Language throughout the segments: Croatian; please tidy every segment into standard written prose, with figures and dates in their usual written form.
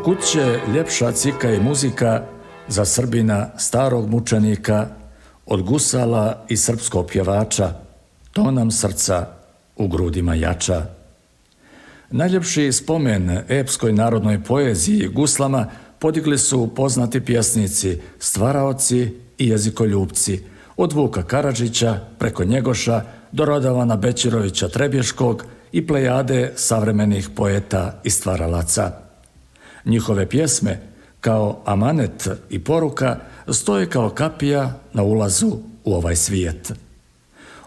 Kud će ljepša cika i muzika za Srbina starog mučenika, od gusala i srpskog pjevača, to nam srca u grudima jača. Najljepši spomen epskoj narodnoj poeziji guslama podigli su poznati pjesnici, stvaraoci i jezikoljupci, od Vuka Karadžića preko Njegoša do Radovana Bećirovića Trebješkog i plejade savremenih poeta i stvaralaca. Njihove pjesme, kao amanet i poruka, stoje kao kapija na ulazu u ovaj svijet.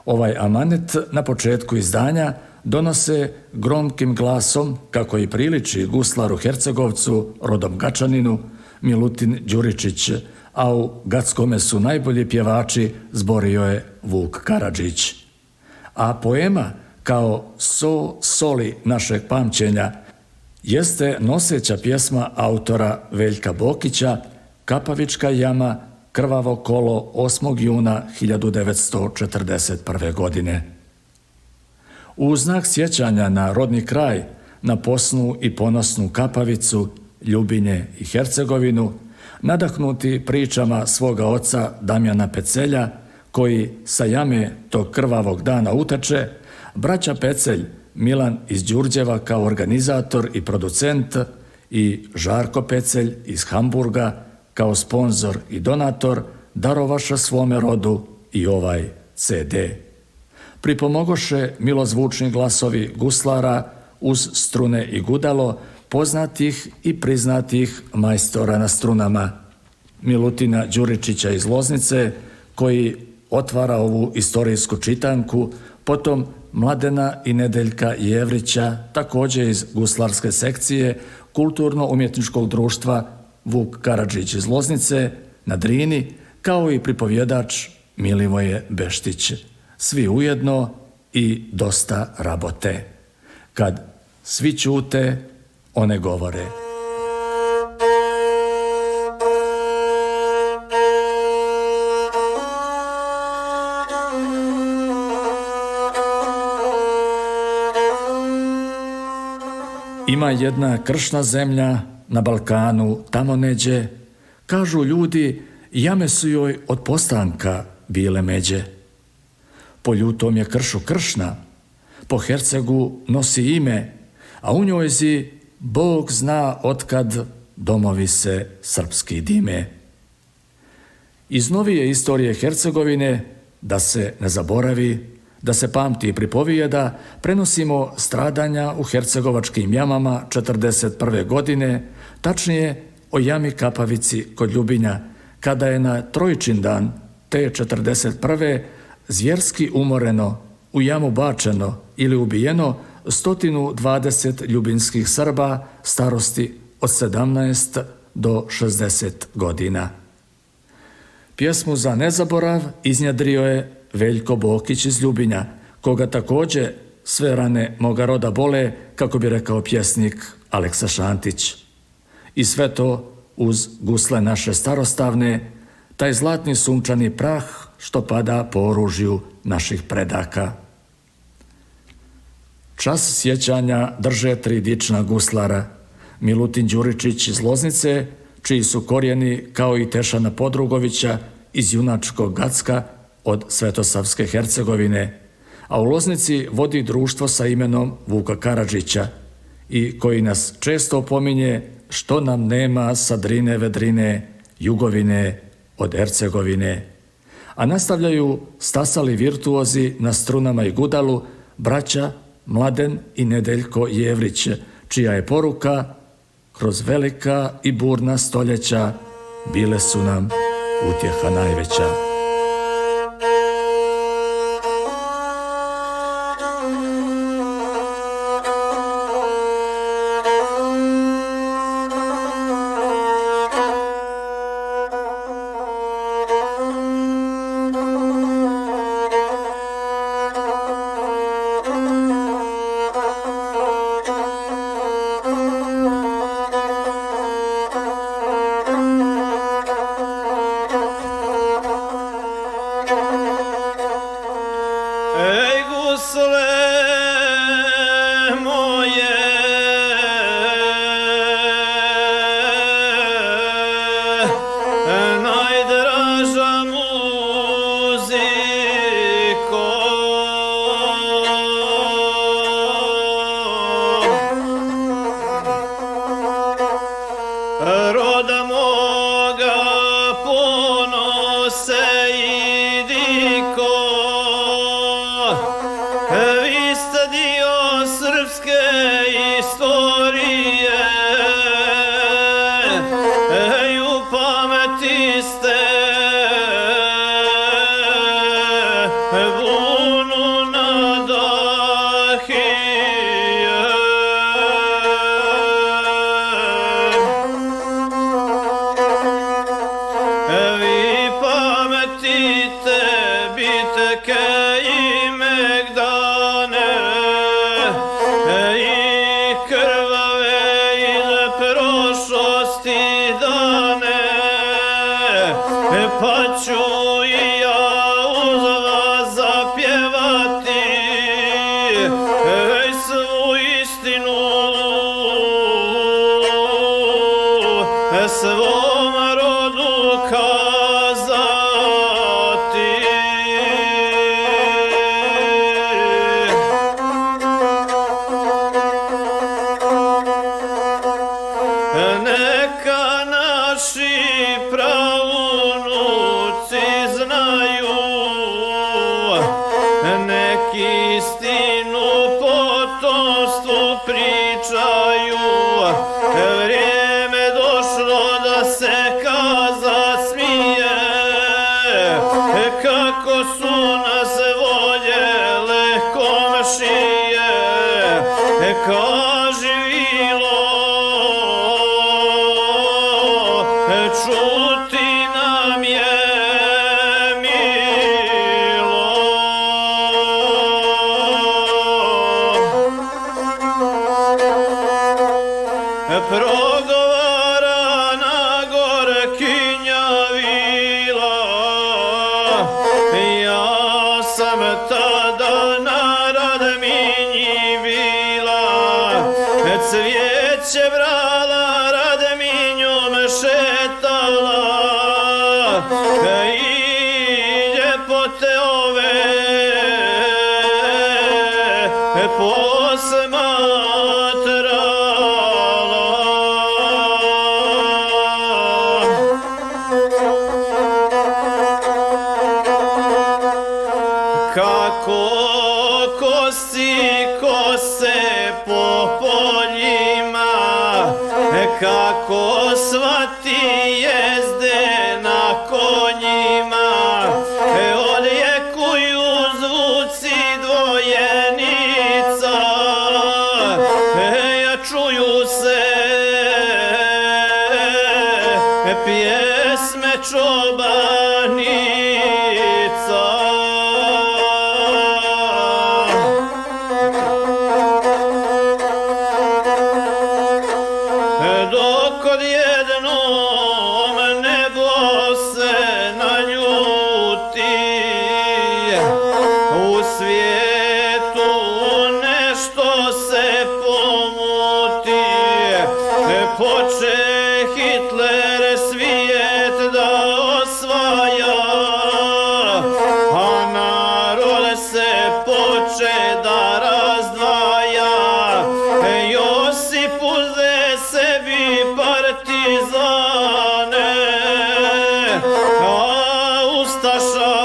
Ovaj amanet na početku izdanja donose gromkim glasom, kako i priliči guslaru Hercegovcu, rodom Gačaninu, Milutin Đuričić, a u Gackome su najbolji pjevači zborio je Vuk Karadžić. A poema, kao soli našeg pamćenja, jeste noseća pjesma autora Veljka Bokića, Kapavička jama, krvavo kolo 8. juna 1941. godine. U znak sjećanja na rodni kraj, na posnu i ponosnu Kapavicu, Ljubinje i Hercegovinu, nadahnuti pričama svoga oca Damjana Pecelja, koji sa jame tog krvavog dana uteče, braća Pecelj, Milan iz Đurđeva kao organizator i producent i Žarko Pecelj iz Hamburga kao sponzor i donator darovaša svome rodu i ovaj CD. Pripomogoše milozvučni glasovi guslara uz strune i gudalo poznatih i priznatih majstora na strunama, Milutina Đuričića iz Loznice, koji otvara ovu istorijsku čitanku, potom Mladena i Nedeljka Jevrića, također iz guslarske sekcije Kulturno-umjetničkog društva Vuk Karadžić iz Loznice na Drini, kao i pripovjedač Milivoje Beštić. Svi ujedno i dosta rabote. Kad svi ćute, one govore. Ima jedna kršna zemlja na Balkanu, tamo neđe, kažu ljudi, jame su joj od postanka bile međe. Po ljutom je kršu kršna, po Hercegu nosi ime, a u njojzi Bog zna otkad domovi se srpski dime. Iz novije istorije Hercegovine, da se ne zaboravi, da se pamti i pripovijeda, prenosimo stradanja u hercegovačkim jamama 1941. godine, tačnije o jami Kapavici kod Ljubinja, kada je na Trojičin dan te 1941. zvjerski umoreno, u jamu bačeno ili ubijeno 120 ljubinskih Srba starosti od 17 do 60 godina. Pjesmu za nezaborav iznjedrio je Veljko Bokić iz Ljubinja, koga također sve rane moga roda bole, kako bi rekao pjesnik Aleksa Šantić. I sve to uz gusle naše starostavne, taj zlatni sunčani prah što pada po oružju naših predaka. Čas sjećanja drže tri dična guslara, Milutin Đuričić iz Loznice, čiji su korijeni kao i Tešana Podrugovića iz junačkog Gacka od Svetosavske Hercegovine, a u Loznici vodi društvo sa imenom Vuka Karadžića i koji nas često opominje što nam nema sa Drine vedrine, Jugovine od Hercegovine. A nastavljaju stasali virtuozi na strunama i gudalu, braća Mladen i Nedeljko Jevrić, čija je poruka: kroz velika i burna stoljeća bile su nam utjeha najveća. vjerske istorije, u pameti ste bunu nadahije. Vi pametite bitke i megdane i krvave iz prošlosti dane, pa ću i ja uz vas zapjevati svu istinu svom rodu kazati. Neka naši praunuci znaju, neki istinu potomstvu pričaju. Vrijeme došlo da se kazat smije, kako su nas voljele komšije, živilo čuti nam je milo. Progovarana gorkinja vila, ja sam tada na Radminji bila, cvijeće brala, Radminjom šetala i ljepote ove kako kosi kose po poljima, kako svati jezde na konjima, odjekuju zvuci dvojenica, čuju se pjesme čobanica. Dok odjednom nebo se naljuti, u svijetu nešto se pomuti, poče Hitler svijet da osvaja, a narod se poče da razdvaja. Josip uze sebi partizane, a ustaša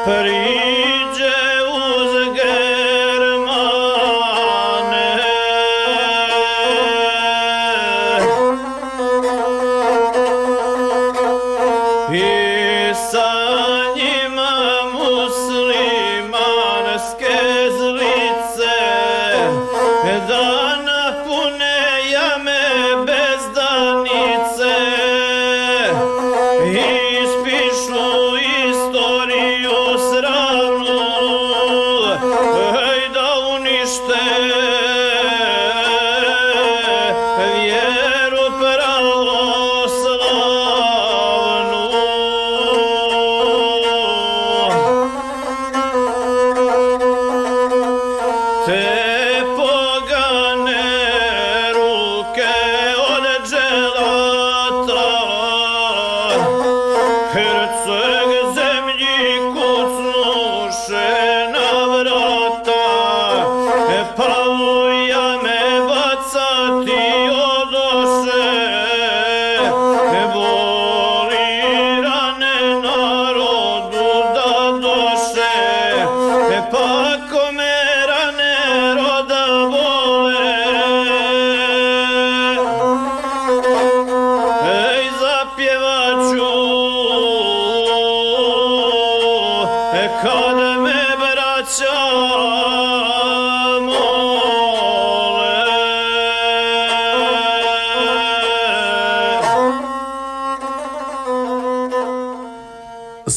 priđe uz Germane. I sa njima muslimanske zlice da napune jame bezdanice, ispišu istoriju sravnu, da unište vjeru pravoslavnu. Te pogane ruke od dželata, Herceg zemlji kucnuše na vrata, pa u jame bacati odoše, boli rane narodu da doše, pa kome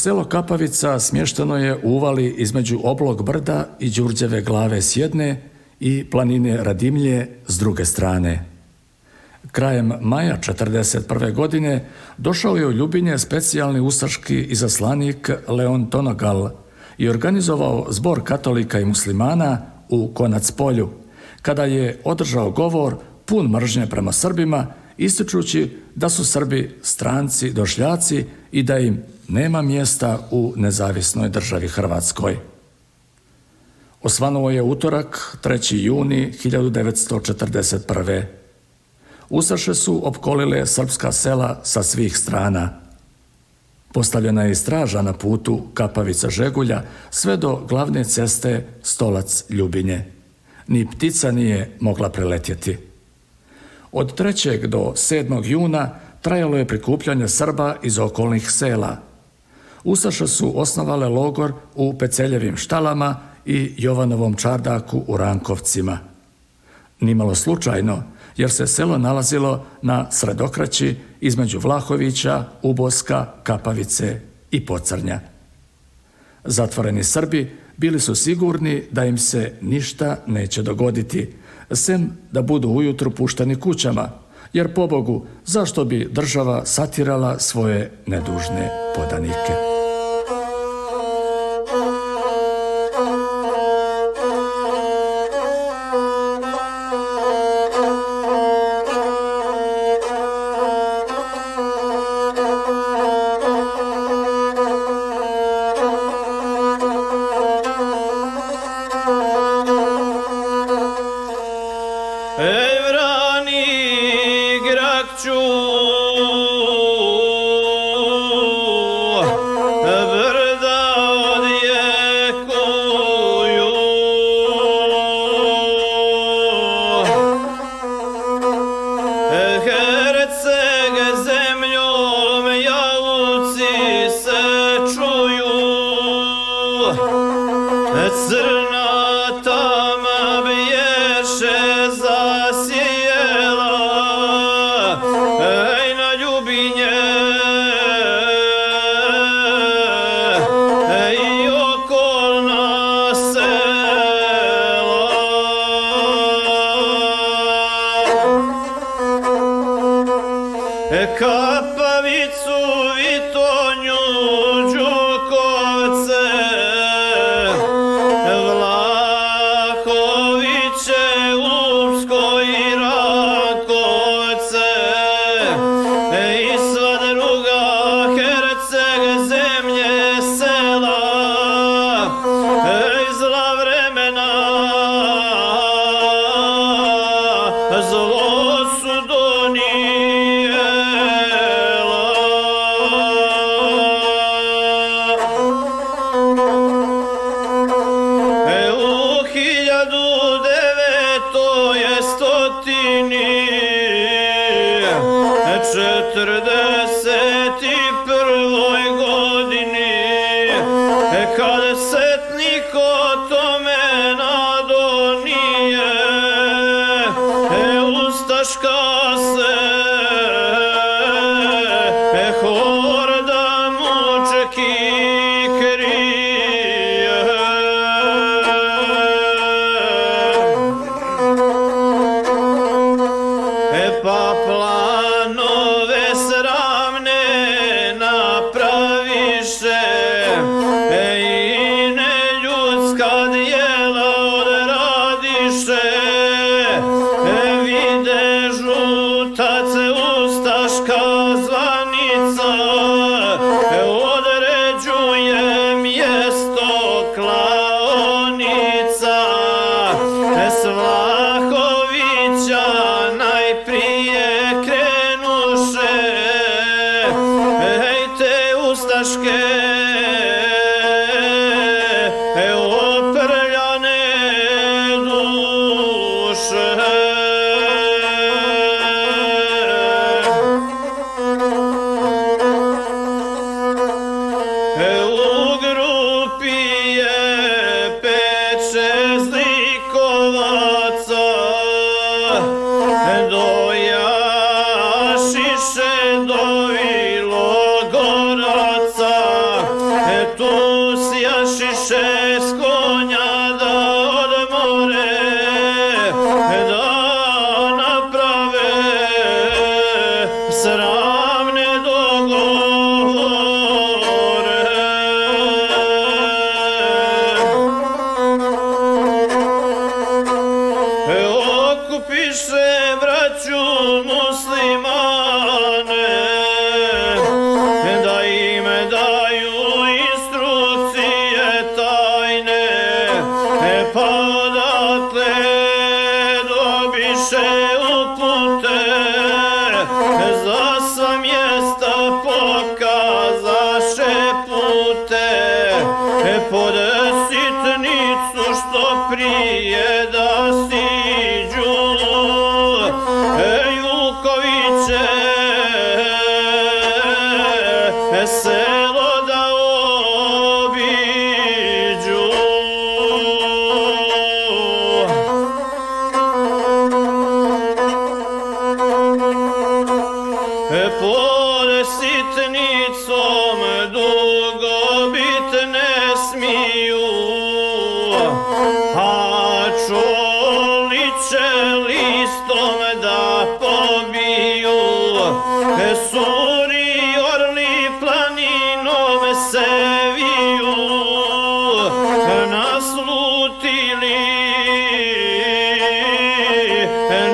Selo Kapavica smješteno je u uvali između Oblog brda i Đurđeve glave s jedne i planine Radimlje s druge strane. Krajem maja 1941. godine došao je u Ljubinje specijalni ustaški izaslanik Leon Tonogal i organizovao zbor katolika i muslimana u Konac polju, kada je održao govor pun mržnje prema Srbima, ističući da su Srbi stranci, došljaci i da im nema mjesta u nezavisnoj državi Hrvatskoj. Osvanuo je utorak, 3. juni 1941. Ustaše su opkolile srpska sela sa svih strana. Postavljena je i straža na putu Kapavica-Žegulja sve do glavne ceste Stolac-Ljubinje. Ni ptica nije mogla preletjeti. Od 3. do 7. juna trajalo je prikupljanje Srba iz okolnih sela. Ustaše su osnovale logor u Peceljevim štalama i Jovanovom čardaku u Rankovcima. Nimalo slučajno, jer se selo nalazilo na sredokraći između Vlahovića, Uboska, Kapavice i Pocrnja. Zatvoreni Srbi bili su sigurni da im se ništa neće dogoditi, sem da budu ujutro pušteni kućama, jer pobogu, zašto bi država satirala svoje nedužne podanike? Ej vrani grakću, brda odjekuju, Herceg zemljom jauci se čuju, crna tama bješe zasijela, ej na Ljubinje, ej okolna sela. Kapavicu, Vitonju, Đukovce, Vlahoviće, Lupsko i Rankovce, i sva druga Herceg zemlje sela, zla vremena, zlo su godini, kad setnik o tome nadonije, ustaška se horda mučki krije. Pa planove braću muslimane, da im daju instrukcije tajne, pa odatle dobiše upute, za sva mjesta pokazaše pute, pod sitnicu što prije da siđu, Jukoviće, selo da obiđu. Pod sitnicom dugo bit ne smiju, a čoliće listom da pobiju. Suri orli planinom se viju, naslutili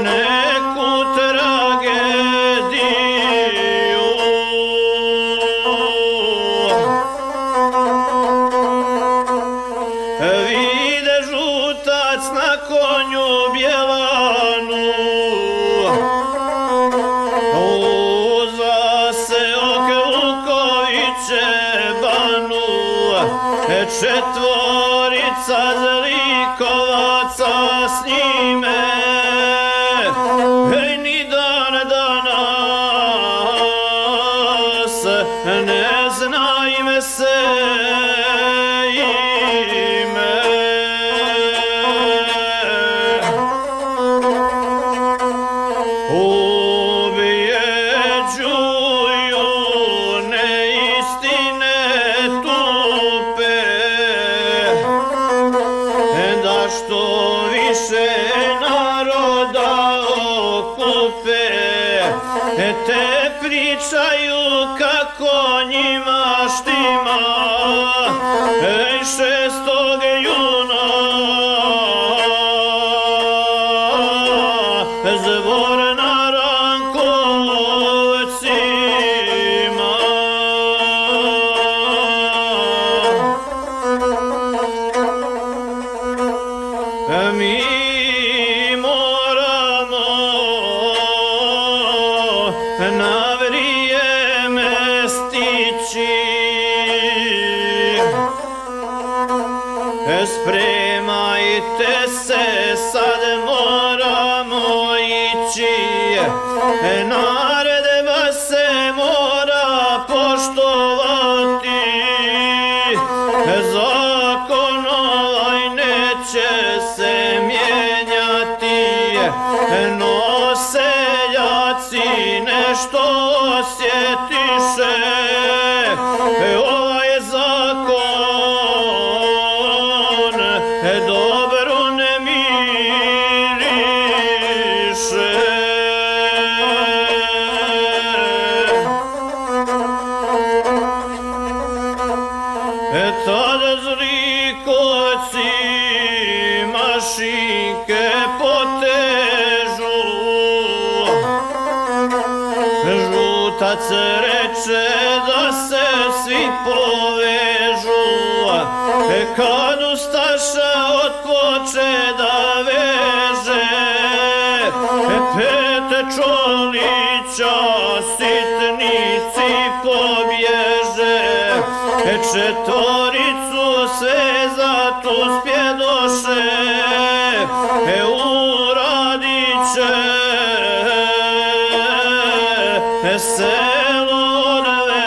neku tragediju. Vide žutac na konju bjelanu, uzva se Vukoviće banu, četvorica zlikovaca s njime, ni dan danas ne zna ime se ime. Ubjeđuju neistine tupe, da što više naroda okupe, te pričaju kako njima štima, 6. juna zbor na Rankovcima. Mi moramo na vrijeme stići, spremajte se, sad moramo ići, naredba se mora poštovati, zakon ovaj neće se mijenjati, no seljaci nešto osjetiše, ovaj zakon dobro ne miriše. Tad zlikoci mašinke potežu, žutac reče da se svi povežu, kad ustaša otpoče da veže, 5 čolića sitnici pobježe, 4 sve zato spjedoše, uradit će selo odvedoše.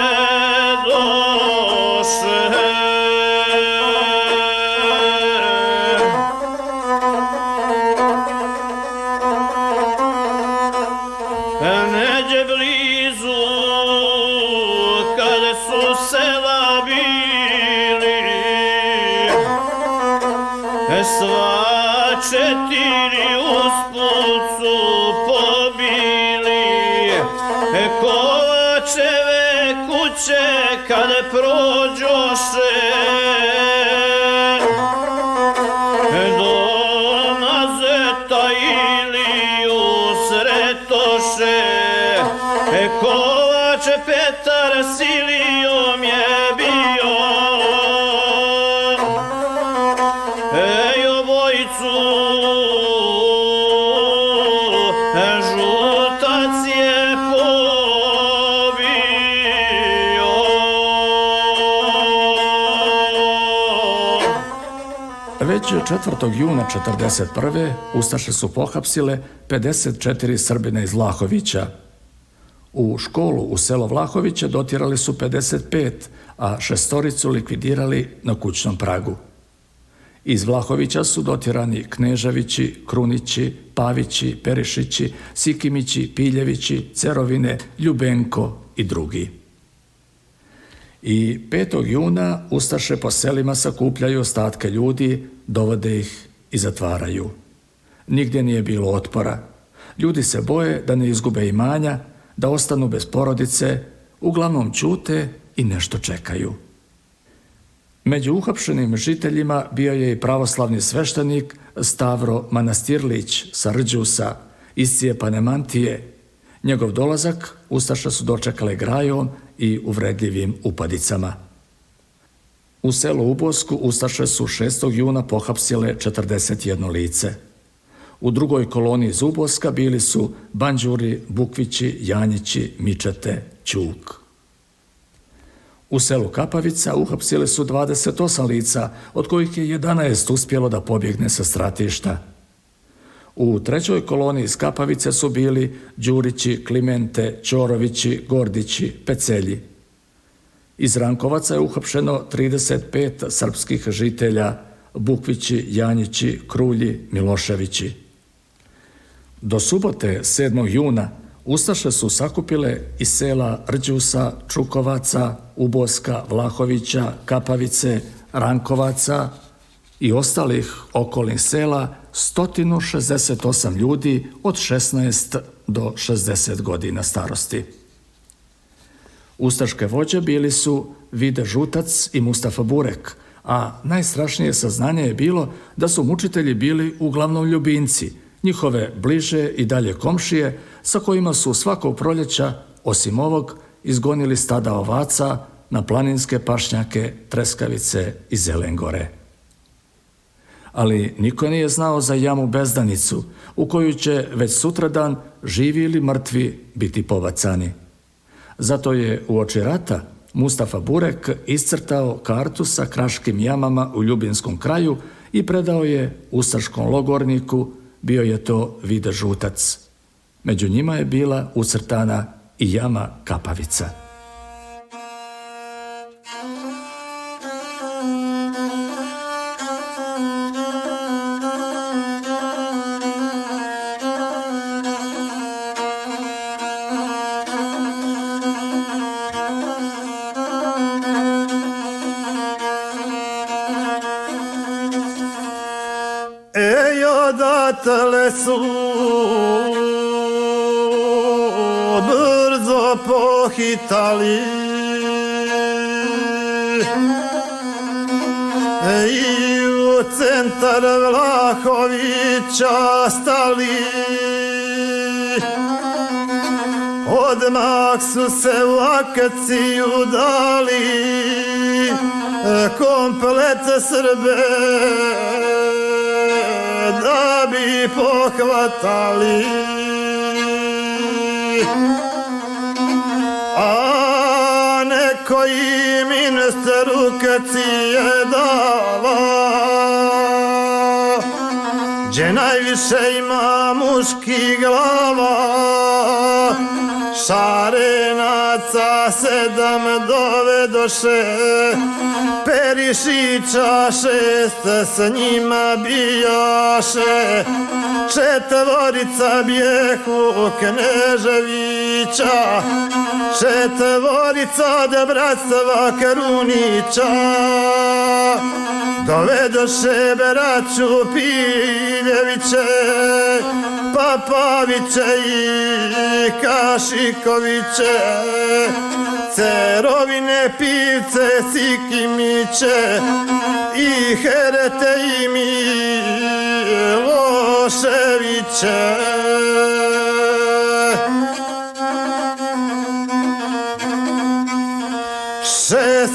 Neđe blizu kad su sela bili, sva 4 usput su pobili, Kovačeve kuće kad prođoše, doma zeta ili usred Vasilijom je bio. Ej, obojicu žutac je pobio. Već 4. juna 1941. ustaše su pohapsile 54 Srbina iz Vlahovića. U školu u selo Vlahoviće dotjerali su 55, a 6 likvidirali na kućnom pragu. Iz Vlahovića su dotjerani Kneževići, Krunići, Pavići, Perišići, Sikimići, Piljevići, Cerovine, Ljubenko i drugi. I 5. juna ustaše po selima sakupljaju ostatke ljudi, dovode ih i zatvaraju. Nigdje nije bilo otpora. Ljudi se boje da ne izgube imanja, da ostanu bez porodice, uglavnom ćute i nešto čekaju. Među uhapšenim žiteljima bio je i pravoslavni sveštenik Stavro Manastirlić sa Rđusa, iscijepane mantije. Njegov dolazak ustaše su dočekale grajom i uvredljivim upadicama. U selu Ubosku ustaše su 6. juna pohapsile 41 lice. U drugoj koloniji iz Uboska bili su Banđuri, Bukvići, Janjići, Mičete, Ćuk. U selu Kapavica uhapsili su 28 lica, od kojih je 11 uspjelo da pobjegne sa stratišta. U 3. koloniji iz Kapavice su bili Đurići, Klimente, Ćorovići, Gordići, Pecelji. Iz Rankovaca je uhapšeno 35 srpskih žitelja, Bukvići, Janjići, Krulji, Miloševići. Do subote 7. juna ustaše su sakupile iz sela Rđusa, Čukovaca, Uboska, Vlahovića, Kapavice, Rankovaca i ostalih okolnih sela 168 ljudi od 16 do 60 godina starosti. Ustaške vođe bili su Vide Žutac i Mustafa Burek, a najstrašnije saznanje je bilo da su mučitelji bili uglavnom ljubimci, njihove bliže i dalje komšije sa kojima su svakog proljeća, osim ovog, izgonili stada ovaca na planinske pašnjake Treskavice i Zelengore. Ali niko nije znao za jamu Bezdanicu, u koju će već sutradan živi ili mrtvi biti pobacani. Zato je uoči rata Mustafa Burek iscrtao kartu sa kraškim jamama u Ljubinskom kraju i predao je ustaškom logorniku, bio je to Vide Žutac. Među njima je bila ucrtana i jama Kapavica. Ej, odatle su brzo pohitali i u centar Vlahovića stali. Odmah su se u akciju dali komplet Srbe da bi pohvatali. A neko i ministar akcije dava, gdje najviše ima muških glava. Šarenaca 7 dovedoše, Perišića 6 s njima bijaše, 4 bjehu Kneževića, 4 od bratstva Krunića. Dovedoše braću Piljeviće, Papaviće i Kašikoviće, Cerovine, Pivce, Sikimiće i Herete i Miloševiće.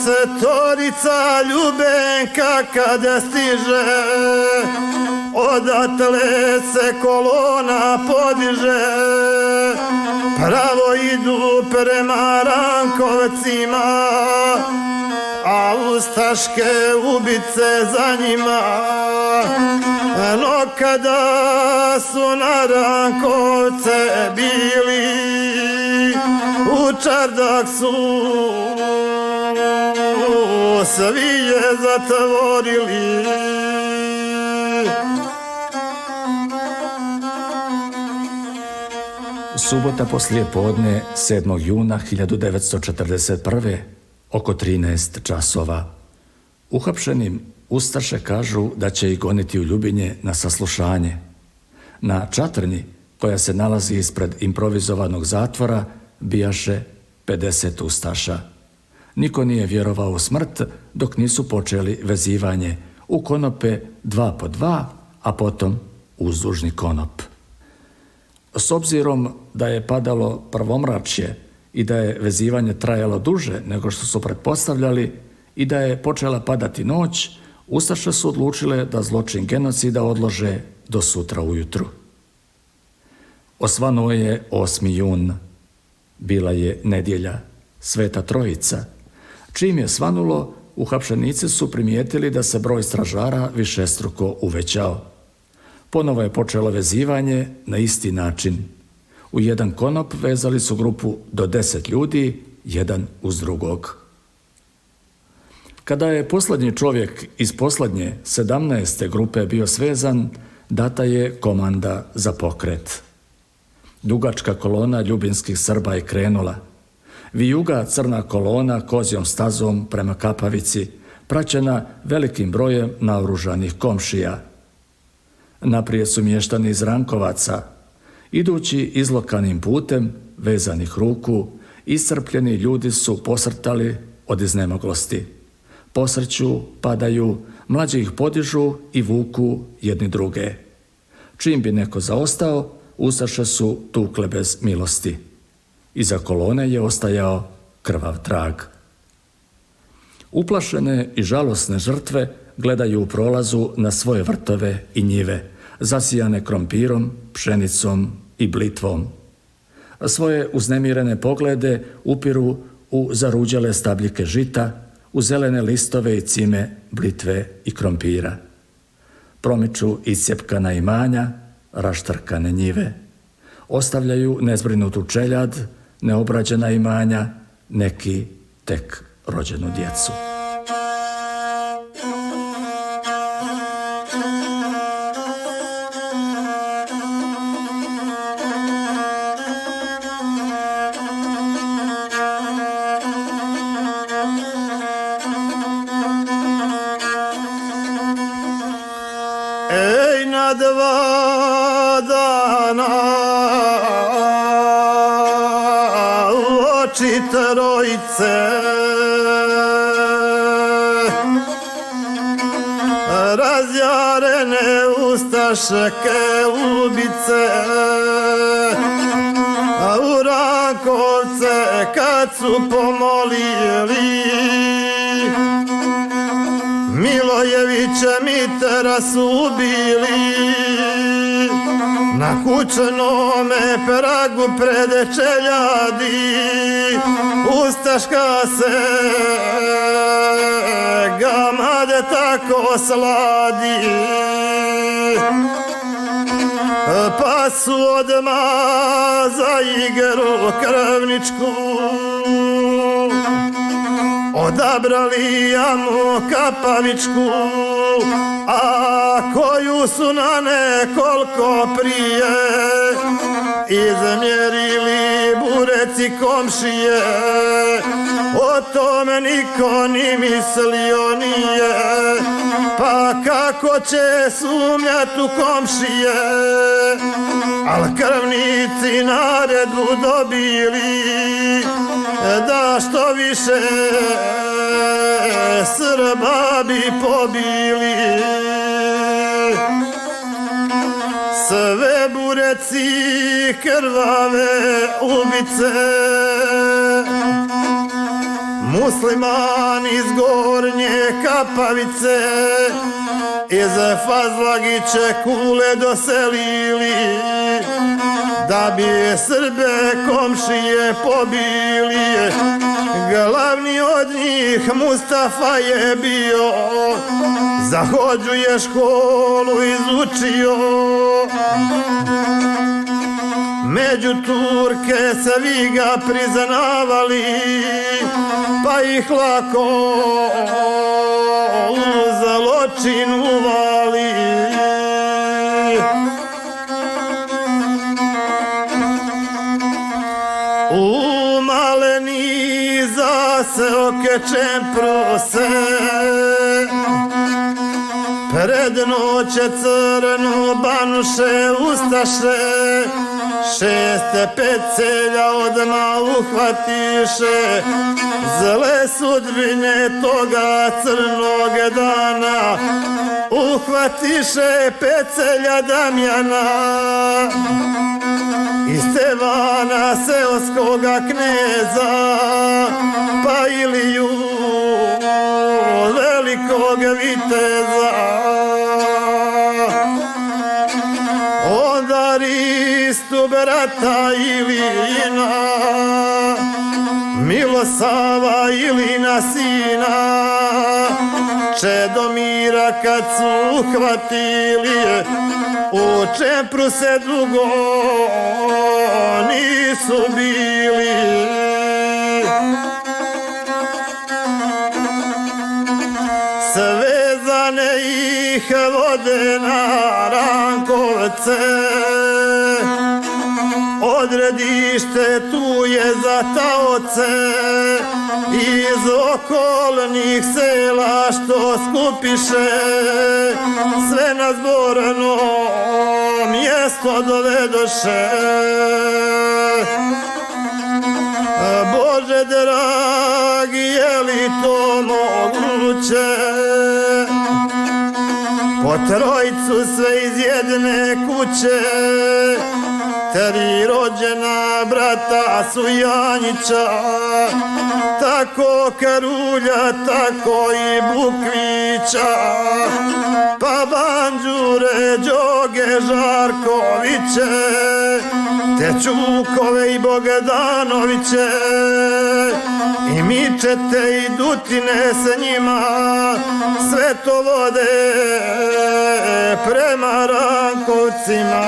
Desetorica Ljubenka kada stiže, odatle se kolona podiže, pravo idu prema Rankovcima, a ustaške ubice za njima. No kada su na Rankovce bili, u čardak su svi je zatvorili. Subota poslije podne 7. juna 1941. oko 13 časova. Uhapšenim ustaše kažu da će ih goniti u Ljubinje na saslušanje. Na Čatrnji, koja se nalazi ispred improvizovanog zatvora, bijaše 50 ustaša. Niko nije vjerovao u smrt dok nisu počeli vezivanje u konope 2 po 2, a potom uzdužni konop. S obzirom da je padalo prvomračje i da je vezivanje trajalo duže nego što su pretpostavljali i da je počela padati noć, ustaše su odlučile da zločin genocida odlože do sutra ujutru. Osvanuo je 8. jun. Bila je nedjelja, Sveta Trojica. Čim je svanulo, uhapšenici su primijetili da se broj stražara višestruko uvećao. Ponovo je počelo vezivanje na isti način. U jedan konop vezali su grupu do 10 ljudi, jedan uz drugog. Kada je posljednji čovjek iz posljednje 17. grupe bio svezan, data je komanda za pokret. Dugačka kolona ljubinskih Srba je krenula. Vijuga crna kolona kozjom stazom prema Kapavici, praćena velikim brojem naoružanih komšija. Naprijed su mještani iz Rankovaca. Idući izlokanim putem, vezanih ruku, iscrpljeni ljudi su posrtali od iznemoglosti. Posrću, padaju, mlađi ih podižu i vuku jedni druge. Čim bi neko zaostao, ustaše su tukle bez milosti. Iza kolone je ostajao krvav trag. Uplašene i žalosne žrtve gledaju u prolazu na svoje vrtove i njive, zasijane krompirom, pšenicom i blitvom. Svoje uznemirene poglede upiru u zaruđale stabljike žita, u zelene listove i cime blitve i krompira. Promiču iscijepkana imanja, raštrkane njive. Ostavljaju nezbrinutu čeljad, neobrađena imanja, neki tek rođenu djecu. Ej, na 2 dana u oči trojice razjarene ustaške ubice, a u Rankovce kad su pomolili Milojevića Mitera su ubili, na kućnome pragu pred čeljadi ustaška se gamade tako sladi. Pa su odmah za igru krvničku odabrali jamu Kapavičku, a koju su na nekoliko prije izmjerili bureci komšije. O tome niko ni mislio nije, pa kako će sumnjat u komšije. Al krvnici naredbu dobili da što više Srba bi pobili. Sve bureci krvave ubice Musliman iz Gornje Kapavice iz Fazlagiće kule doselili, da bi Srbe komšije pobili. Glavni od njih Mustafa je bio, za hođu je školu izučio. Među Turke svi ga priznavali, pa ih lako u zločin uvali. U maleni zaseoke Čemprose, pred noće crnu banuše ustaše, 6 pecelja odmah uhvatiše. Zle sudbine toga crnog dana uhvatiše pecelja Damjana i Stevana seoskoga kneza, pa Iliju velikog viteza. Onda Ristu brata Ilijina, Milosava Ilina sina, Čedomira kad su uhvatili, u Čempru se dugo nisu bili. Svezane ih vode na Rankovce, odredište tu je za taoce, iz okolnih sela što skupiše, sve na zborno mjesto dovedoše. Bože dragi, je li to moguće? Po trojicu sve iz jedne kuće, 3 rođena brata su Janjića, tako Karulja, tako i Bukvića, pa Banđure, Đoge, Žarkoviće, te Čukove i Bogdanoviće, i Mičete i Dutine s njima, sve to vode prema Rankovcima.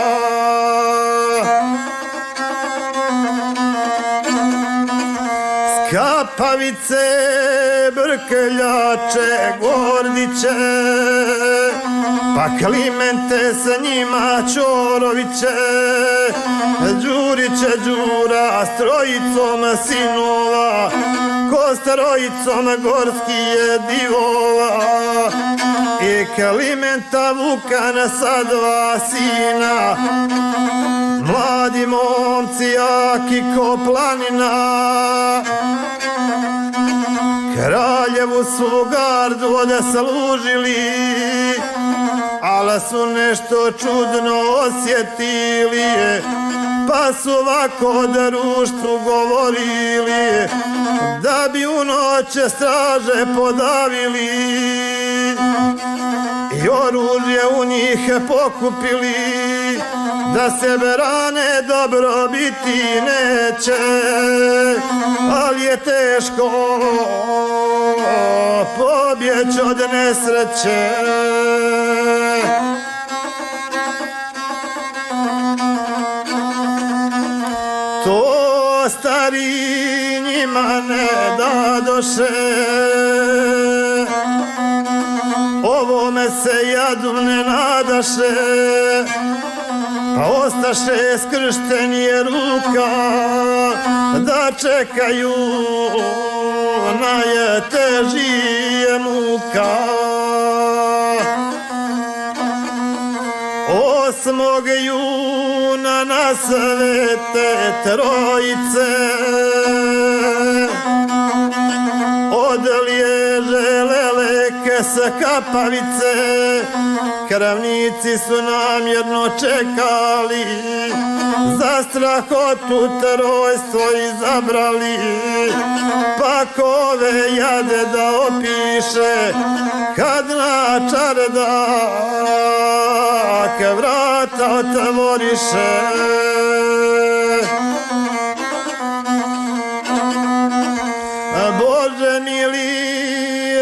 Kapavice, Brkljače, Gordiće, pa Klimente s njima Ćoroviće, Đuriće Đura s 3 sinova, ko s 3 gorski je divova, i Klimenta Vukana sa 2 sina, mladi momci jaki ko planina. Kraljevu su gardu odslužili, ali su nešto čudno osjetili, pa su ovako društvu govorili, da bi u noć straže podavili i oružje u njih pokupili, da se brane dobro biti neće, ali je teško pobjeć od nesreće. To stari njima ne dadoše, ovome se jadu ne nadaše, pa ostaše skrštenje ruka, da čekaju najtežije muka. 8. juna na Svete Trojice, od Liježe Leleke donese kapavice, krvnici su namjerno čekali, za strahotu trojstvo izabrali, pa kove jade da opiše, kad na čardak vrata otvoriše. Bože mili,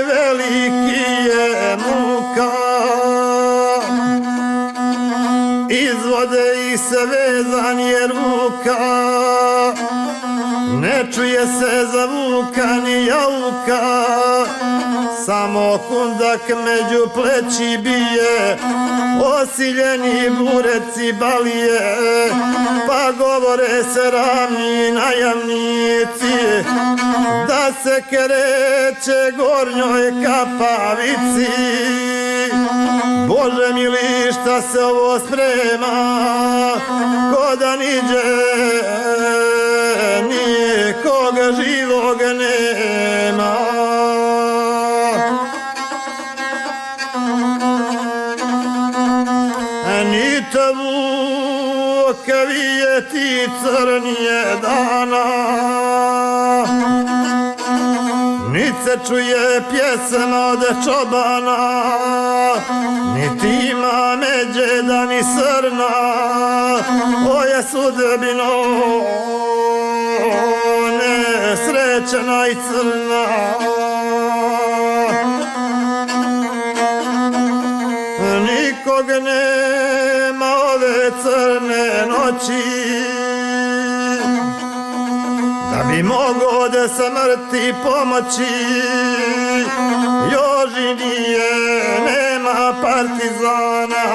veliki je muka, izvode ih se vezan je ruka, ne čuje se za vuka ni jauka, samo kundak među pleći bije, osiljeni bureci balije, pa govore se ravni najamnici, da se kreće gornjoj kapavici. Bože mili, šta se ovo sprema, ko da niđe nikoga živog nema. Ni tavuka vijeti crnije dana, nit se čuje pjesma od čobana, niti ima međeda ni srna, o je sudbino nesrećena i crna. Nikog nema ove crne noći, da bi mogo da smrti pomoći. Joži nije, nema partizana,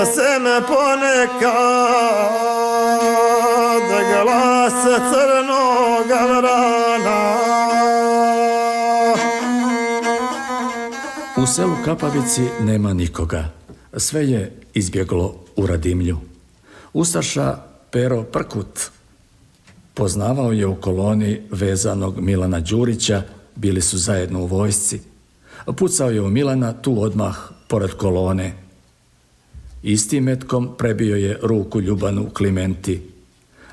sem ponekad glas crnoga vrana. U selu Kapavici nema nikoga. Sve je izbjeglo u Radimlju. Ustaša Pero Prkut poznavao je u koloni vezanog Milana Đurića, bili su zajedno u vojsci. Pucao je u Milana tu odmah pored kolone. Istim metkom prebio je ruku Ljubanu Klimenti.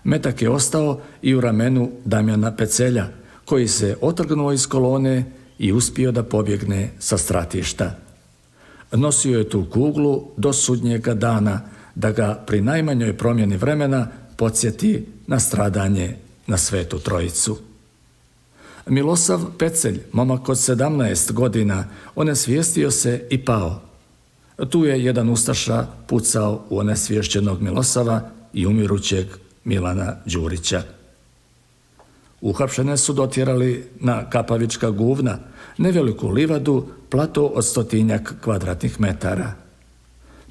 Metak je ostao i u ramenu Damjana Pecelja, koji se otrgnuo iz kolone i uspio da pobjegne sa stratišta. Nosio je tu kuglu do sudnjega dana, da ga pri najmanjoj promjeni vremena podsjeti na stradanje na Svetu Trojicu. Milosav Pecelj, momak od 17 godina, onesvijestio se i pao. Tu je jedan ustaša pucao u onesviješćenog Milosava i umirućeg Milana Đurića. Uhapšene su dotjerali na Kapavička guvna, neveliku livadu, plato od 100-tinjak kvadratnih metara.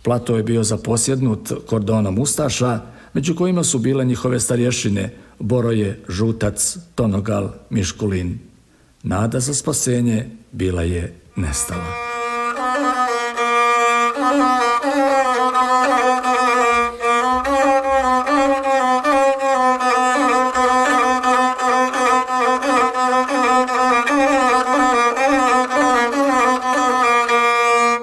Plato je bio zaposjednut kordonom ustaša, među kojima su bile njihove starješine Boroje, Žutac, Tonogal, Miškulin. Nada za spasenje bila je nestala.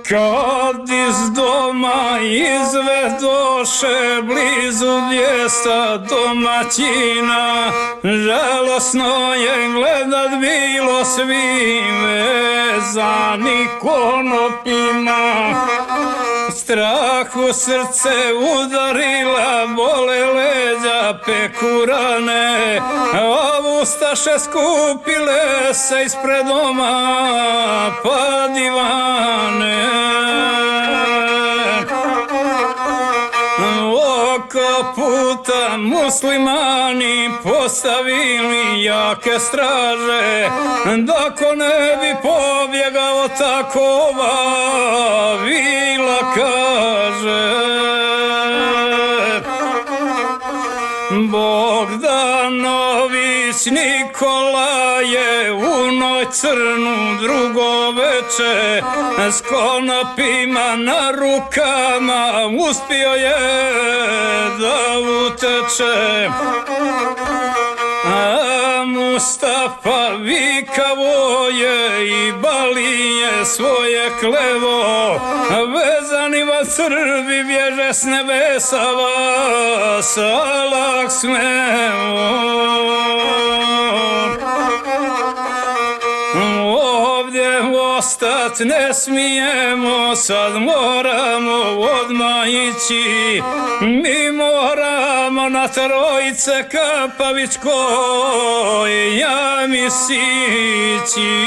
Kad iz doma izvedoše blizu 200 domaćina, žalosno je gledat bilo svim vezanih konopima. Strah u srce udarila, bole leđa, peku rane, a ustaše skupile se ispred doma pa divane. Oko puta muslimani postavili jake straže, da ko ne bi pobjegao takova vila kaže. Bogdanović Nikolaje u noć crnu drugo veče, s konopima na rukama uspio je da uteče. A Mustafa vikavo je i balije svoje klevo, vezaniva Srbi bježe s nebesa vas, alah smemo. Ovdje ostat ne smijemo, sad moramo odmah ići, mi moramo na Trojice Kapavičkoj jami sići.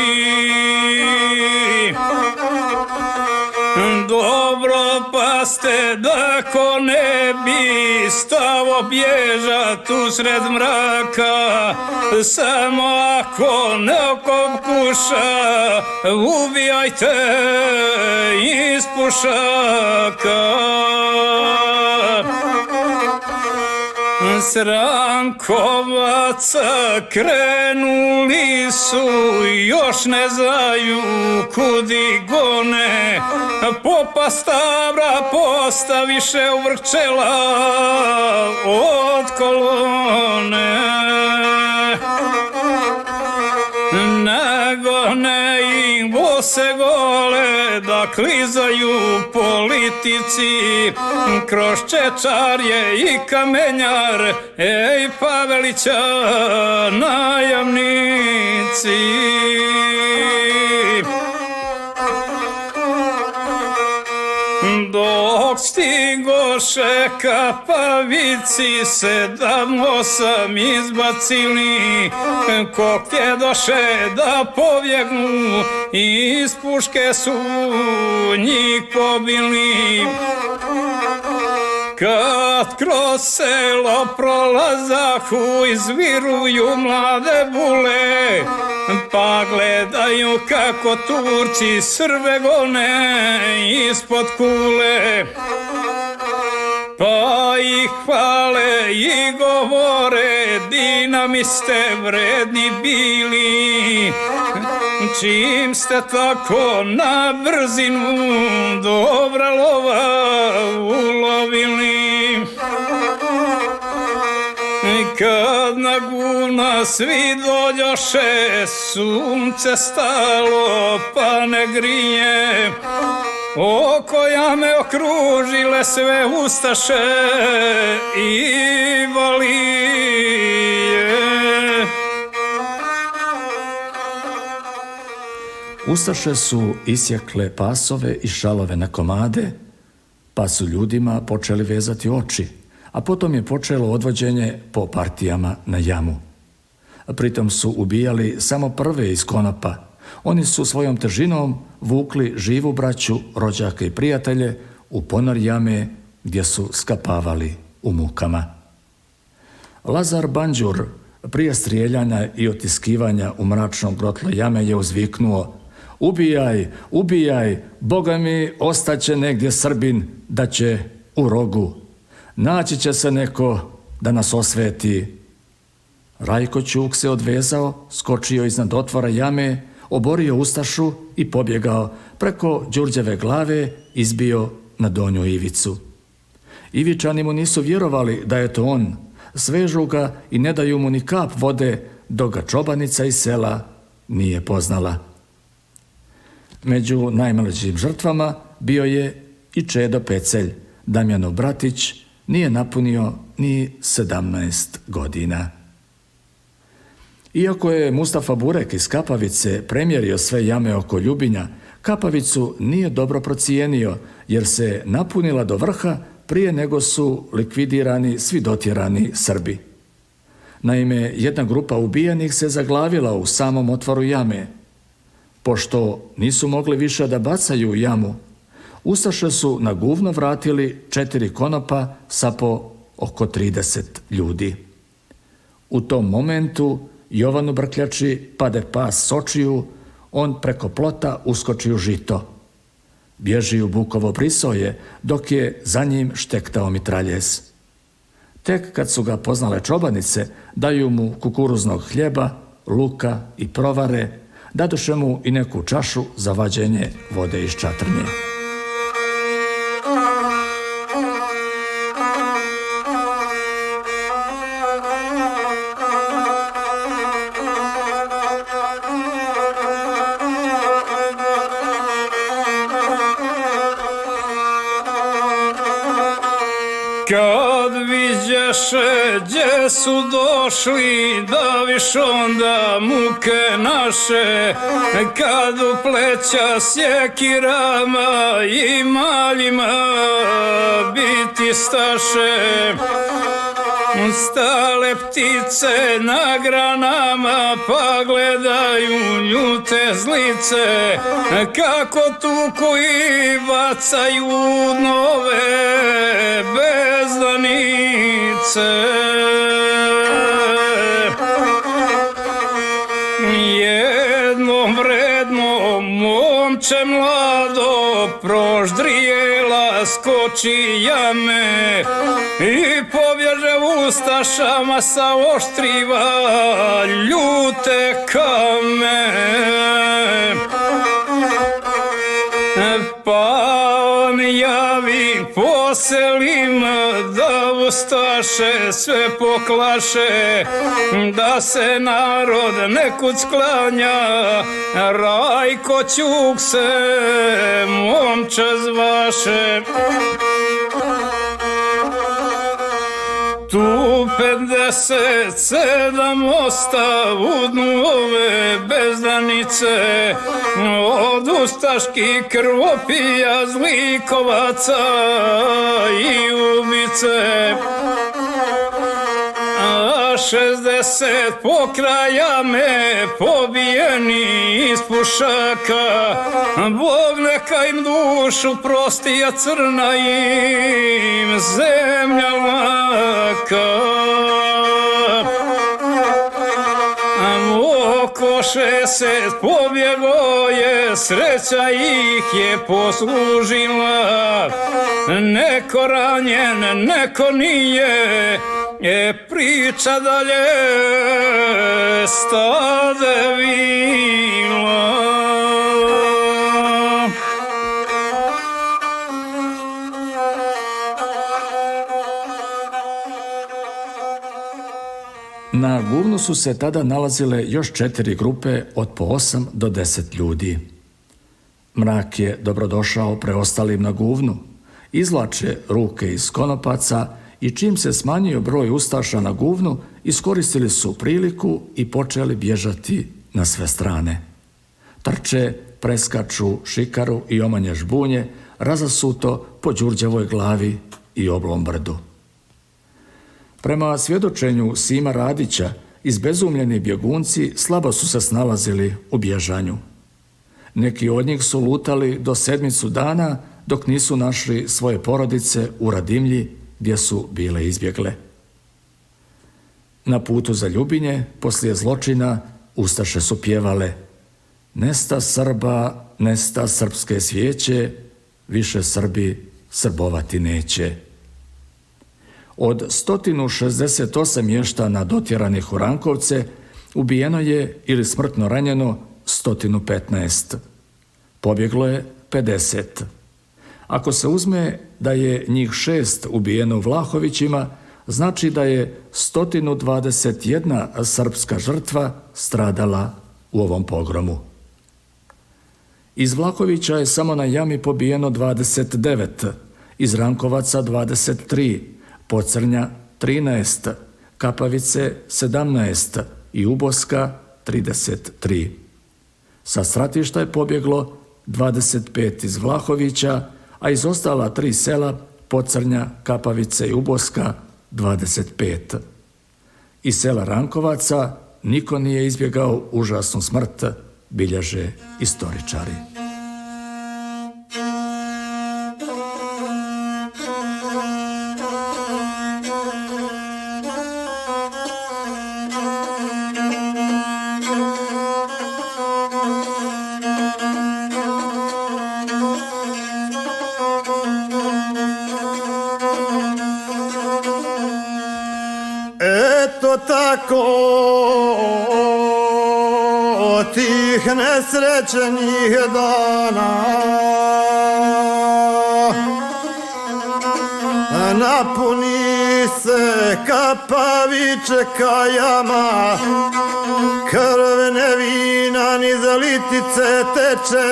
Dobro paste da ko ne bi stavo bježat usred mraka, samo ako nekog kuša ubijajte iz pušaka. S Rankovaca krenuli su, još ne znaju kudi gone, popa Stavra postaviše u vrh čela od kolone. Nagone im bose gole da klizaju politici, kroz Čečarje i Kamenjar, ej Pavelića najamnici. Dok stigoše Kapavici, 7-8 izbacili, koke doše da pobjegnu, iz puške su njih pobili. Kad kroz selo prolazahu, izviruju mlade bule, pa gledaju kako Turci Srbe gone ispod kule. Pa ih hvale i govore, dinami ste vredni bili, čim ste tako na brzinu dobra lova ulovili. Kad na guna svi dođoše, sunce stalo pa ne grije, oko jame okružile sve ustaše i valije. Ustaše su isjekle pasove i šalove na komade, pa su ljudima počeli vezati oči, a potom je počelo odvođenje po partijama na jamu. Pritom su ubijali samo prve iz konopa. Oni su svojom težinom vukli živu braću, rođake i prijatelje u ponor jame gdje su skapavali u mukama. Lazar Banđur prije strijeljanja i otiskivanja u mračnom grotlo jame je uzviknuo: ubijaj, ubijaj, Boga mi ostaće negdje Srbin da će u rogu. Naći će se neko da nas osveti. Rajko Ćuk se odvezao, skočio iznad otvora jame, oborio ustašu i pobjegao preko Đurđeve glave, izbio na donju ivicu. Ivičani mu nisu vjerovali da je to on, svežu ga i ne daju mu ni kap vode, dok ga čobanica iz sela nije poznala. Među najmlađim žrtvama bio je i Čedo Pecelj. Damjanov bratić nije napunio ni 17 godina. Iako je Mustafa Burek iz Kapavice premjerio sve jame oko Ljubinja, Kapavicu nije dobro procijenio, jer se napunila do vrha prije nego su likvidirani svi dotjerani Srbi. Naime, jedna grupa ubijenih se zaglavila u samom otvoru jame. Pošto nisu mogli više da bacaju u jamu, ustaše su na guvno vratili 4 konopa sa po oko 30 ljudi. U tom momentu Jovanu Brkljači pade pas s očiju, on preko plota uskoči u žito. Bježi u Bukovo prisoje, dok je za njim štektao mitraljez. Tek kad su ga poznale čobanice, daju mu kukuruznog hljeba, luka i provare, dadoše mu i neku čašu za vađenje vode iz čatrnje. Kad viđeše gdje su došli, da viš onda muke naše, kad u pleća sjekirama i maljima biti staše. Stale ptice na granama pa gledaju ljute zlice, kako tuku i bacaju nove bezdanice. Jednom vrednom momče mlado proždrijela skoči jame i pobježe ustašama sa oštriva ljute kame. Pa on javi po selima da ustaše sve poklaše, da se narod nekud sklanja, Rajko Ćuk se momče zvaše. Tu 57 ostavudnu ove bezdanice od ustaških krvopija, zlikovaca i ubice. A 60 pokraja me pobijeni iz pušaka, Bog neka im dušu prosti, a crna im zemlja laka. Oko 60 pobjego je, sreća ih je poslužila, neko ranjen, neko nije, priča dalje stade vila. Na Guvnu su se tada nalazile još 4 grupe od po 8 do 10 ljudi. Mrak je dobrodošao preostalim na Guvnu. Izvlače ruke iz konopaca i čim se smanjio broj ustaša na Guvnu, iskoristili su priliku i počeli bježati na sve strane. Trče, preskaču šikaru i omanje žbunje, razasuto po Đurđevoj glavi i oblom brdu. Prema svjedočenju Sima Radića, izbezumljeni bjegunci slabo su se snalazili u bježanju. Neki od njih su lutali do 7 dana dok nisu našli svoje porodice u Radimlji gdje su bile izbjegle. Na putu za Ljubinje, poslije zločina, ustaše su pjevale: nesta Srba, nesta srpske svijeće, više Srbi srbovati neće. Od 168 mještana dotjeranih u Rankovce ubijeno je ili smrtno ranjeno 115. Pobjeglo je 50. Ako se uzme da je njih 6 ubijeno u Vlahovićima, znači da je 121 srpska žrtva stradala u ovom pogromu. Iz Vlahovića je samo na jami pobijeno 29, iz Rankovaca 23, Pocrnja 13, Kapavice 17 i Uboska 33. Sa stratišta je pobjeglo 25 iz Vlahovića, a iz ostala 3 sela, Pocrnja, Kapavice i Uboska, 25. Iz sela Rankovaca niko nije izbjegao užasnu smrt, bilježe istoričari. Eto tako tih nesrećenih dana napuni se Kapaviće kajama, krv nevina niz litice teče,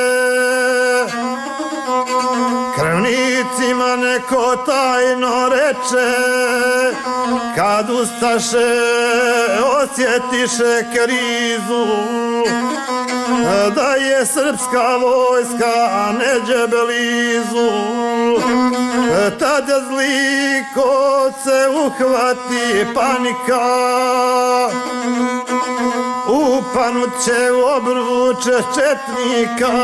krv stanovnicima neko tajno reče, kad ustaše osjetiše krizu, da je srpska vojska neđe blizu. Tada zli kod se uhvati panika, upanut će u obruče četnika,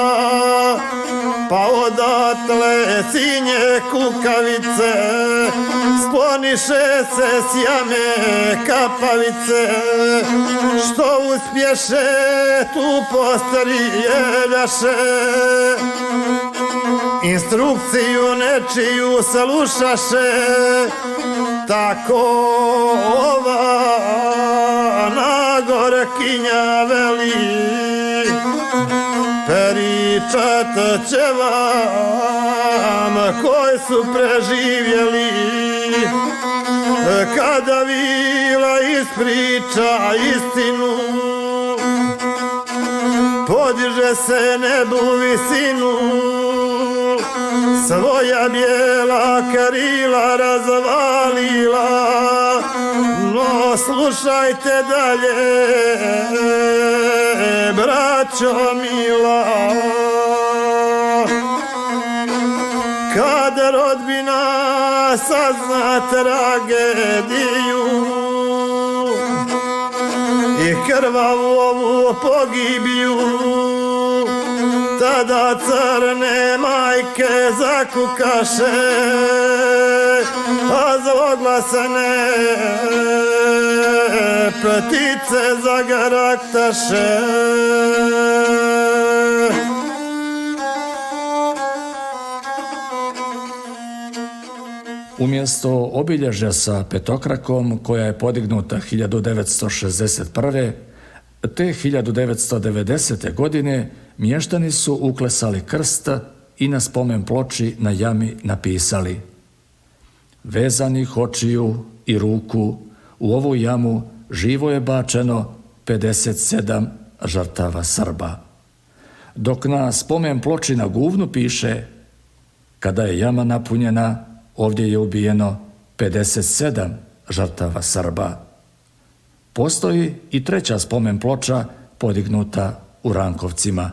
pa odatle sinje kukavice skloniše se s jame kapavice. Što uspješe tu postrijeljaše, instrukciju nečiju slušaše, tako ova nagorkinja veli. Pričat će vam koji su preživjeli, kada vila ispriča istinu, podiže se nebu visinu, svoja bijela krila razvalila. No slušajte dalje, braćo mila, kad rodbina sazna tragediju i krvavu ovu pogibiju, tada crne majke zakukaše, a zloglasne ptice zagaraktaše. Umjesto obilježja sa petokrakom koja je podignuta 1961. te 1990. godine mještani su uklesali krst i na spomen ploči na jami napisali: vezanih očiju i ruku u ovu jamu živo je bačeno 57 žrtava Srba. Dok na spomen ploči na Guvnu piše: kada je jama napunjena, ovdje je ubijeno 57 žrtava Srba. Postoji i treća spomen ploča podignuta u Rankovcima.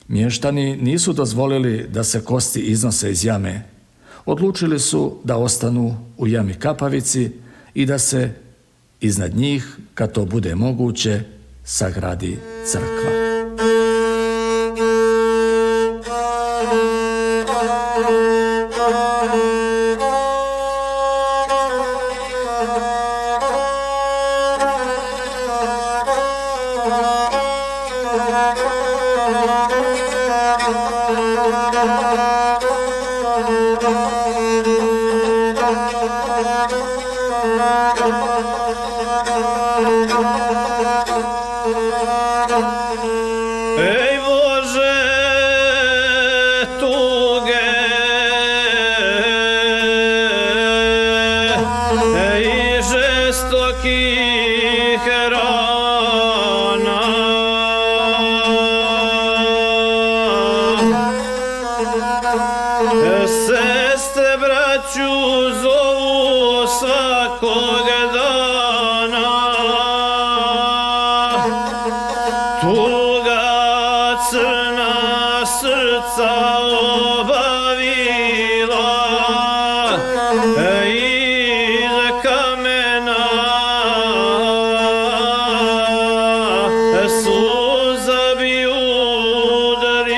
Mještani nisu dozvolili da se kosti iznose iz jame. Odlučili su da ostanu u jami Kapavici i da se iznad njih, kad to bude moguće, sagradi crkva. Ej Bože tuge, ej žestokih rana, sestre braću zovu svakog dana, tuga crna srca obavila, iz kamena suza bi udarila.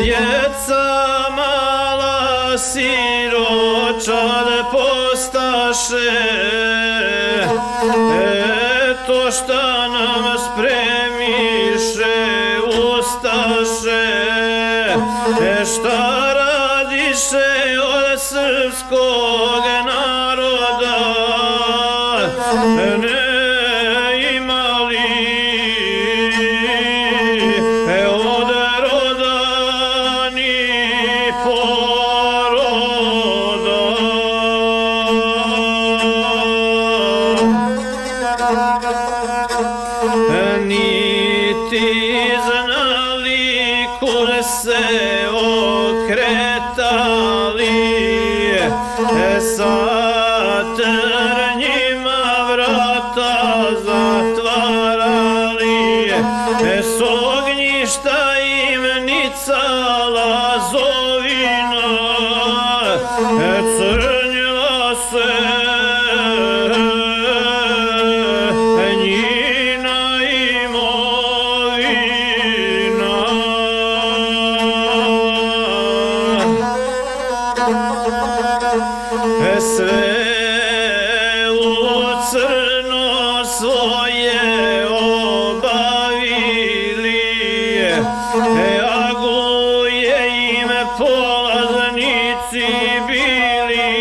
Djeca mala siročad postaše, eto šta nam spremiše ustaše, šta radiše od srpskog naroda, ne imali od roda ni poroda. Ni kud se okretali, sa trnjima vrata zatvarali, s ognjišta im nicala zovina, crnila se njina imovina. Sve u crno svoje obavili, aguje im polaznici bili,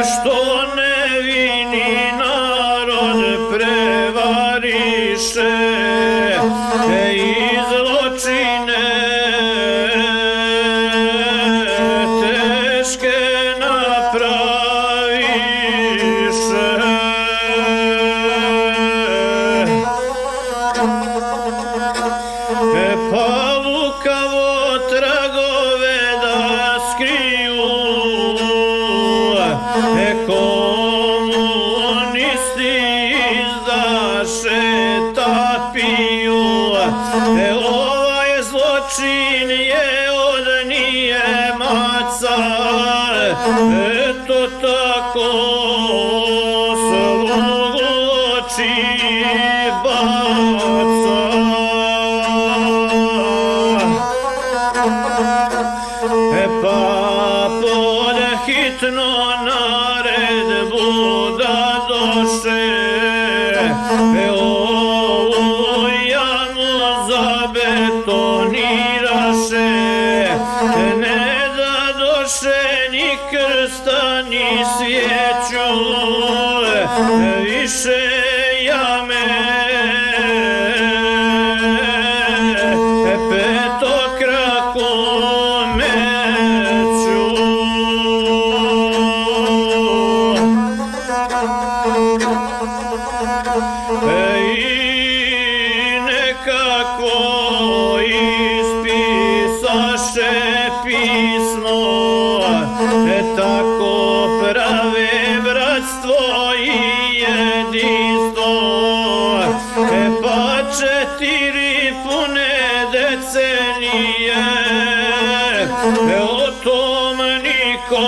što nevini narod prevariše i zločine teške napraviše. Pa lukavo tragove da skriju, komunisti izdaše tapiju, ovaj zločin je od Nijemaca, eto tako slugu oči baca. Pa pod hitno naredbu da doše, ovu jamu zabetoniraše, ne da doše ni krsta ni svijeću, više jame petokraku meću. I nekako ispisaše pismo, tako prave bratstvo i jedinstvo, pa 4 pune decenije o tom niko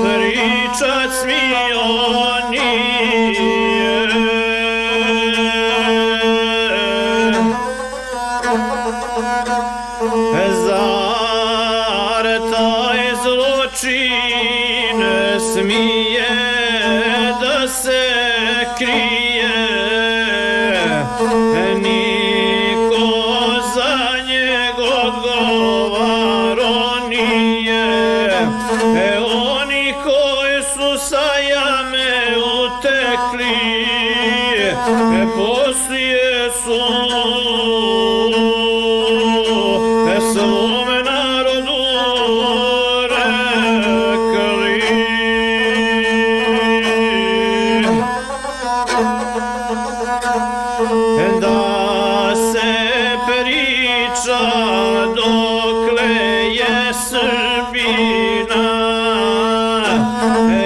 pričat smio nije. Zar taj zločin smije da se krije, niko za njega odgovaro nije, oni koji su sa jame utekli, poslije su svom narodu rekli. Da se priča dokle je Srbina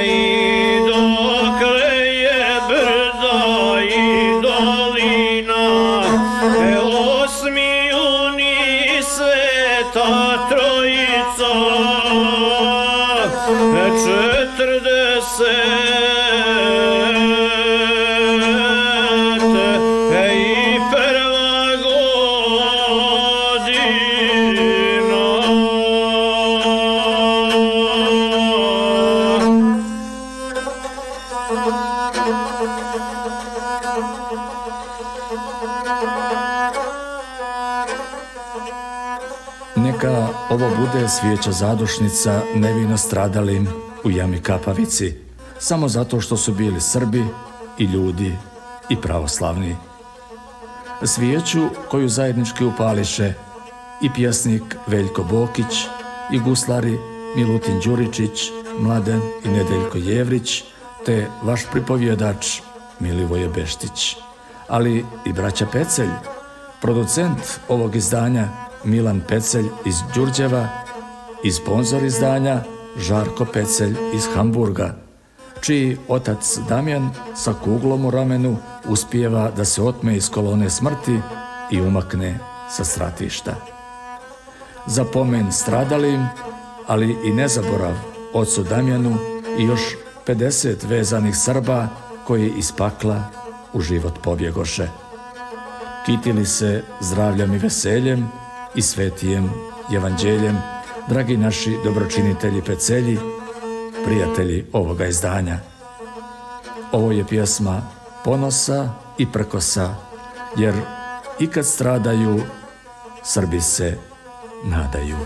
i dokle je brda i dolina, 8. juni Sveta Trojica, 41. godina. Neka ovo bude svijeća zadušnica nevino stradalim u jami Kapavici, samo zato što su bili Srbi i ljudi i pravoslavni. Svijeću koju zajednički upališe i pjesnik Veljko Bokić i guslari Milutin Đuričić, Mladen i Nedeljko Jevrić, te vaš pripovjedač Milivoje Beštić, ali i braća Pecelj, Producent ovog izdanja Milan Pecelj iz Đurđeva i sponzor izdanja Žarko Pecelj iz Hamburga, čiji otac Damjan sa kuglom u ramenu uspijeva da se otme iz kolone smrti i umakne sa stratišta. Za pomen stradalim, ali i nezaborav ocu Damjanu i još 50 vezanih Srba koji iz pakla u život pobjegoše. Kitili se zdravljem i veseljem i svetijem evanđeljem, dragi naši dobročinitelji Pecelji, prijatelji ovoga izdanja. Ovo je pjesma ponosa i prkosa, jer i kad stradaju, Srbi se nadaju.